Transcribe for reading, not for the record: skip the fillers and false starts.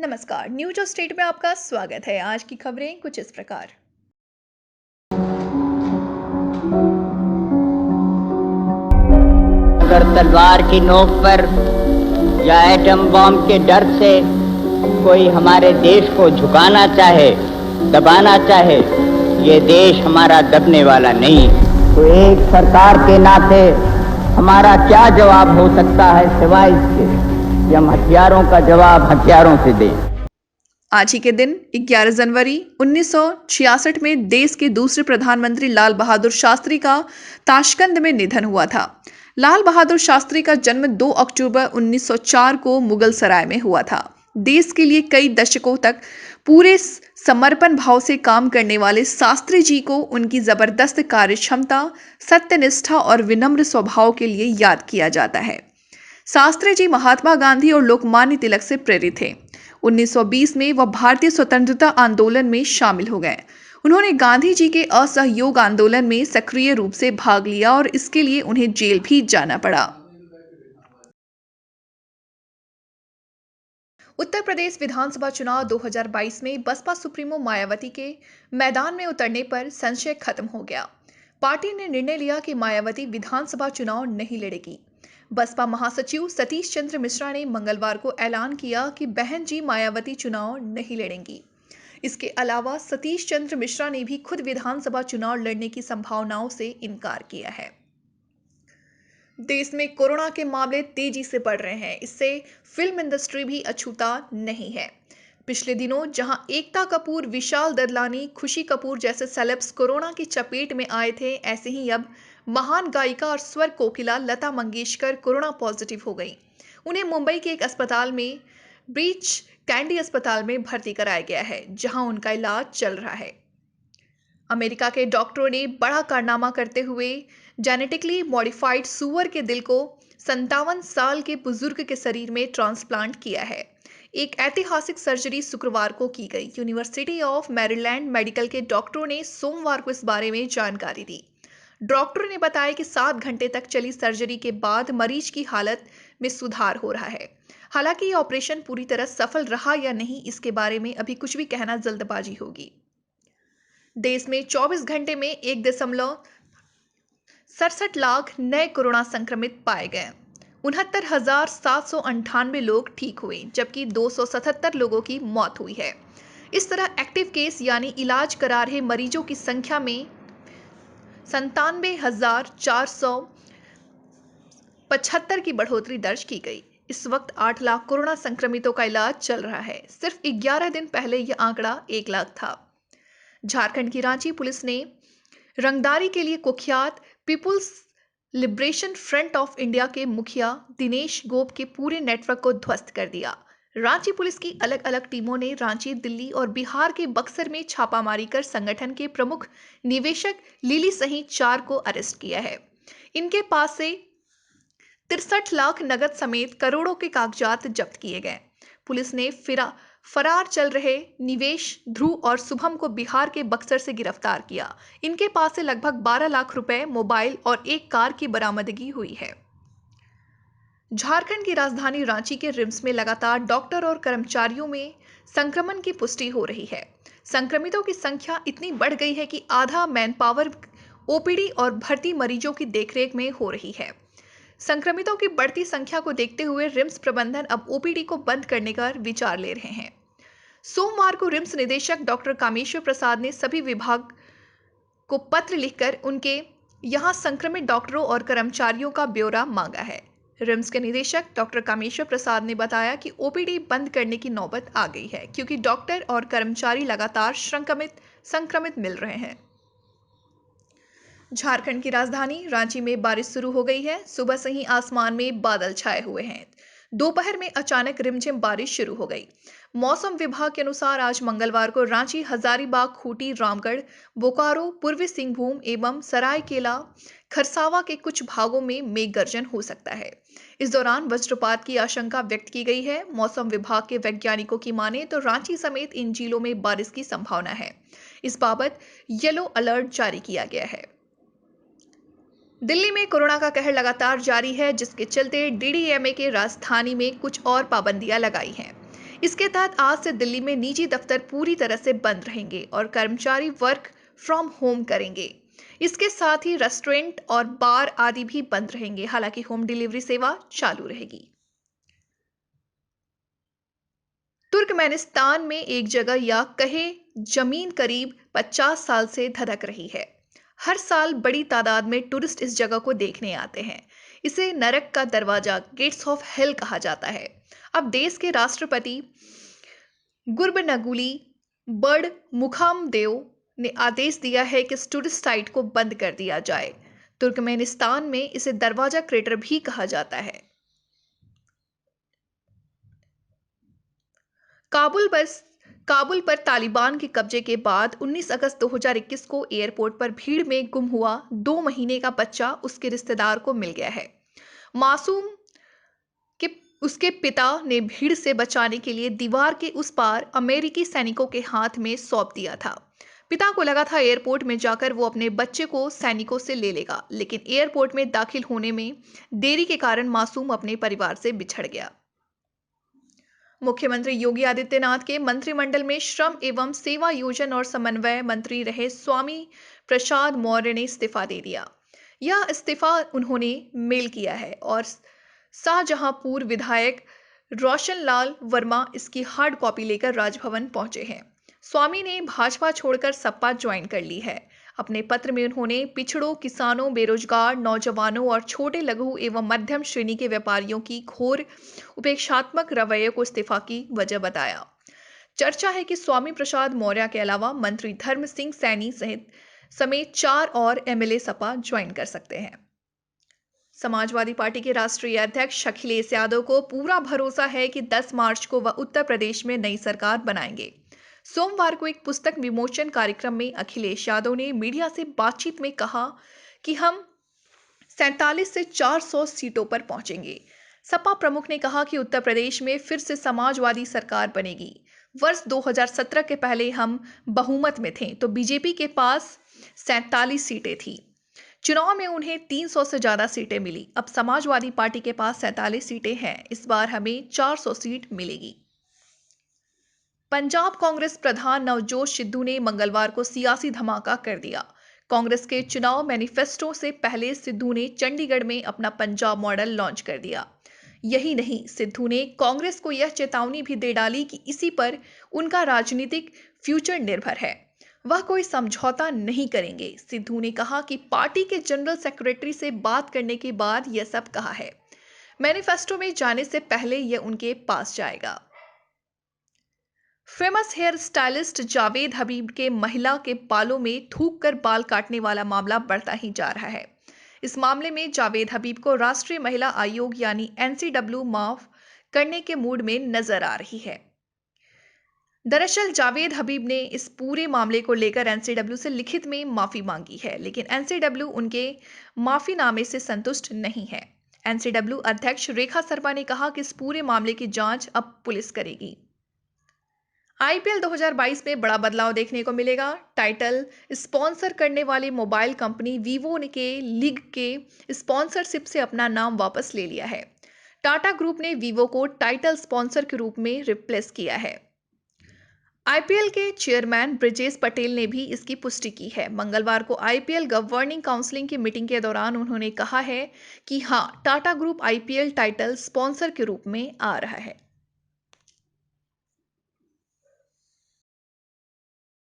नमस्कार, न्यूज और स्टेट में आपका स्वागत है। आज की खबरें कुछ इस प्रकार। अगर तलवार की नोक पर या एटम बॉम्ब के डर से कोई हमारे देश को झुकाना चाहे, दबाना चाहे, ये देश हमारा दबने वाला नहीं। तो एक सरकार के नाते हमारा क्या जवाब हो सकता है सिवाय इसके कि हम हथियारों का जवाब हथियारों से दें। आज ही के दिन 11 जनवरी 1966 में देश के दूसरे प्रधानमंत्री लाल बहादुर शास्त्री का ताशकंद में निधन हुआ था। लाल बहादुर शास्त्री का जन्म 2 अक्टूबर 1904 को मुगल सराय में हुआ था। देश के लिए कई दशकों तक पूरे समर्पण भाव से काम करने वाले शास्त्री जी को उनकी जबरदस्त कार्यक्षमता, सत्यनिष्ठा और विनम्र स्वभाव के लिए याद किया जाता है। शास्त्री जी महात्मा गांधी और लोकमान्य तिलक से प्रेरित थे। 1920 में वह भारतीय स्वतंत्रता आंदोलन में शामिल हो गए। उन्होंने गांधी जी के असहयोग आंदोलन में सक्रिय रूप से भाग लिया और इसके लिए उन्हें जेल भी जाना पड़ा। उत्तर प्रदेश विधानसभा चुनाव 2022 में बसपा सुप्रीमो मायावती के मैदान में उतरने पर संशय खत्म हो गया। पार्टी ने निर्णय लिया कि मायावती विधानसभा चुनाव नहीं लड़ेगी। बसपा महासचिव सतीश चंद्र मिश्रा ने मंगलवार को ऐलान किया कि बहन जी मायावती चुनाव नहीं लड़ेंगी। इसके अलावा सतीश चंद्र मिश्रा ने भी खुद विधानसभा चुनाव लड़ने की संभावनाओं से इनकार किया है। देश में कोरोना के मामले तेजी से बढ़ रहे हैं। इससे फिल्म इंडस्ट्री भी अछूता नहीं है। पिछले दिनों जहां एकता कपूर, विशाल ददलानी, खुशी कपूर जैसे सेलेब्स कोरोना की चपेट में आए थे, ऐसे ही अब महान गायिका और स्वर कोकिला लता मंगेशकर कोरोना पॉजिटिव हो गई। उन्हें मुंबई के एक अस्पताल में ब्रीच कैंडी अस्पताल में भर्ती कराया गया है, जहां उनका इलाज चल रहा है। अमेरिका के डॉक्टरों ने बड़ा कारनामा करते हुए जेनेटिकली मॉडिफाइड सूअर के दिल को 57 साल के बुजुर्ग के शरीर में ट्रांसप्लांट किया है। एक ऐतिहासिक सर्जरी शुक्रवार को की गई। यूनिवर्सिटी ऑफ मैरीलैंड मेडिकल के डॉक्टरों ने सोमवार को इस बारे में जानकारी दी। डॉक्टरों ने बताया कि 7 घंटे तक चली सर्जरी के बाद मरीज की हालत में सुधार हो रहा है। हालांकि ये ऑपरेशन पूरी तरह सफल रहा या नहीं, इसके बारे में अभी कुछ भी कहना जल्दबाजी होगी। देश में 24 घंटे में 1.67 लाख नए कोरोना संक्रमित पाए गए। 69,798 लोग ठीक हुए, जबकि 277 लोगों की मौत हुई है। इस तरह एक्टिव केस यानी इलाज करा रहे मरीजों की संख्या में 97,475 की बढ़ोतरी दर्ज की गई। इस वक्त 8 लाख कोरोना संक्रमितों का इलाज चल रहा है। सिर्फ 11 दिन पहले यह आंकड़ा 1 लाख था। झारखंड की रांची पुलिस ने रंगदारी के लिए कुख्यात People's Liberation Front of India के मुखिया दिनेश गोप के पूरे नेटवर्क को ध्वस्त कर दिया। रांची पुलिस की अलग अलग टीमों ने रांची, दिल्ली और बिहार के बक्सर में छापामारी कर संगठन के प्रमुख निवेशक लिली सहित 4 को अरेस्ट किया है। इनके पास से 63 लाख नगद समेत करोड़ों के कागजात जब्त किए गए। पुलिस ने फरार चल रहे निवेश, ध्रुव और शुभम को बिहार के बक्सर से गिरफ्तार किया। इनके पास से लगभग 12 लाख रुपए, मोबाइल और एक कार की बरामदगी हुई है। झारखंड की राजधानी रांची के रिम्स में लगातार डॉक्टर और कर्मचारियों में संक्रमण की पुष्टि हो रही है। संक्रमितों की संख्या इतनी बढ़ गई है कि आधा मैनपावर ओपीडी और भर्ती मरीजों की देखरेख में हो रही है। संक्रमितों की बढ़ती संख्या को देखते हुए रिम्स प्रबंधन अब ओपीडी को बंद करने का विचार ले रहे हैं। सोमवार को रिम्स निदेशक डॉक्टर कामेश्वर प्रसाद ने सभी विभाग को पत्र लिखकर उनके यहां संक्रमित डॉक्टरों और कर्मचारियों का ब्यौरा मांगा है। रिम्स के निदेशक डॉक्टर कामेश्वर प्रसाद ने बताया कि ओपीडी बंद करने की नौबत आ गई है, क्योंकि डॉक्टर और कर्मचारी लगातार संक्रमित मिल रहे हैं। झारखंड की राजधानी रांची में बारिश शुरू हो गई है। सुबह से ही आसमान में बादल छाए हुए हैं। दोपहर में अचानक रिमझिम बारिश शुरू हो गई। मौसम विभाग के अनुसार आज मंगलवार को रांची, हजारीबाग, खूंटी, रामगढ़, बोकारो, पूर्वी सिंहभूम एवं सरायकेला खरसावा के कुछ भागों में मेघ गर्जन हो सकता है। इस दौरान वज्रपात की आशंका व्यक्त की गई है। मौसम विभाग के वैज्ञानिकों की माने तो रांची समेत इन जिलों में बारिश की संभावना है। इस बाबत येलो अलर्ट जारी किया गया है। दिल्ली में कोरोना का कहर लगातार जारी है, जिसके चलते डीडीएमए के राजधानी में कुछ और पाबंदियां लगाई हैं। इसके तहत आज से दिल्ली में निजी दफ्तर पूरी तरह से बंद रहेंगे और कर्मचारी वर्क फ्रॉम होम करेंगे। इसके साथ ही रेस्टोरेंट और बार आदि भी बंद रहेंगे, हालांकि होम डिलीवरी सेवा चालू रहेगी। तुर्कमेनिस्तान में एक जगह या कहे जमीन करीब 50 साल से धधक रही है। हर साल बड़ी तादाद में टूरिस्ट इस जगह को देखने आते हैं। इसे नरक का दरवाजा, गेट्स ऑफ हेल कहा जाता है। अब देश के राष्ट्रपति गुर्बनगुली बर्ड मुखामदेव ने आदेश दिया है कि इस टूरिस्ट साइट को बंद कर दिया जाए। तुर्कमेनिस्तान में इसे दरवाजा क्रेटर भी कहा जाता है। काबुल पर तालिबान के कब्जे के बाद 19 अगस्त 2021 को एयरपोर्ट पर भीड़ में गुम हुआ 2 महीने का बच्चा उसके रिश्तेदार को मिल गया है। मासूम के उसके पिता ने भीड़ से बचाने के लिए दीवार के उस पार अमेरिकी सैनिकों के हाथ में सौंप दिया था। पिता को लगा था एयरपोर्ट में जाकर वो अपने बच्चे को सैनिकों से ले लेगा, लेकिन एयरपोर्ट में दाखिल होने में देरी के कारण मासूम अपने परिवार से बिछड़ गया। मुख्यमंत्री योगी आदित्यनाथ के मंत्रिमंडल में श्रम एवं सेवा योजन और समन्वय मंत्री रहे स्वामी प्रसाद मौर्य ने इस्तीफा दे दिया। यह इस्तीफा उन्होंने मेल किया है और शाहजहांपुर विधायक रोशनलाल वर्मा इसकी हार्ड कॉपी लेकर राजभवन पहुंचे हैं। स्वामी ने भाजपा छोड़कर सपा ज्वाइन कर ली है। अपने पत्र में उन्होंने पिछड़ों, किसानों, बेरोजगार, नौजवानों और छोटे लघु एवं मध्यम श्रेणी के व्यापारियों की घोर उपेक्षात्मक रवैये को इस्तीफा की वजह बताया। चर्चा है कि स्वामी प्रसाद मौर्य के अलावा मंत्री धर्म सिंह सैनी समेत 4 और एमएलए सपा ज्वाइन कर सकते हैं। समाजवादी पार्टी के राष्ट्रीय अध्यक्ष अखिलेश यादव को पूरा भरोसा है कि 10 मार्च को वह उत्तर प्रदेश में नई सरकार बनाएंगे। सोमवार को एक पुस्तक विमोचन कार्यक्रम में अखिलेश यादव ने मीडिया से बातचीत में कहा कि हम 47 से 400 सीटों पर पहुंचेंगे। सपा प्रमुख ने कहा कि उत्तर प्रदेश में फिर से समाजवादी सरकार बनेगी। वर्ष 2017 के पहले हम बहुमत में थे तो बीजेपी के पास 47 सीटें थी। चुनाव में उन्हें 300 से ज्यादा सीटें मिली। अब समाजवादी पार्टी के पास 47 सीटें हैं। इस बार हमें 400 सीट मिलेगी। पंजाब कांग्रेस प्रधान नवजोत सिद्धू ने मंगलवार को सियासी धमाका कर दिया। कांग्रेस के चुनाव मैनिफेस्टो से पहले सिद्धू ने चंडीगढ़ में अपना पंजाब मॉडल लॉन्च कर दिया। यही नहीं, सिद्धू ने कांग्रेस को यह चेतावनी भी दे डाली कि इसी पर उनका राजनीतिक फ्यूचर निर्भर है। वह कोई समझौता नहीं करेंगे। सिद्धू ने कहा कि पार्टी के जनरल सेक्रेटरी से बात करने के बाद यह सब कहा है। मैनिफेस्टो में जाने से पहले यह उनके पास जाएगा। फेमस हेयर स्टाइलिस्ट जावेद हबीब के महिला के बालों में थूक कर बाल काटने वाला मामला बढ़ता ही जा रहा है। इस मामले में जावेद हबीब को राष्ट्रीय महिला आयोग यानी एनसीडब्ल्यू माफ करने के मूड में नजर आ रही है। दरअसल जावेद हबीब ने इस पूरे मामले को लेकर एनसीडब्ल्यू से लिखित में माफी मांगी है, लेकिन एनसीडब्ल्यू उनके माफीनामे से संतुष्ट नहीं है। एनसीडब्ल्यू अध्यक्ष रेखा शर्मा ने कहा कि इस पूरे मामले की जांच अब पुलिस करेगी। आईपीएल 2022 में बड़ा बदलाव देखने को मिलेगा। टाइटल स्पॉन्सर करने वाली मोबाइल कंपनी वीवो के लीग के स्पॉन्सरशिप से अपना नाम वापस ले लिया है। टाटा ग्रुप ने वीवो को टाइटल स्पॉन्सर के रूप में रिप्लेस किया है। आईपीएल के चेयरमैन ब्रिजेश पटेल ने भी इसकी पुष्टि की है। मंगलवार को आईपीएल गवर्निंग काउंसिल की मीटिंग के दौरान उन्होंने कहा है कि हां, Tata group IPL title sponsor के रूप में आ रहा है।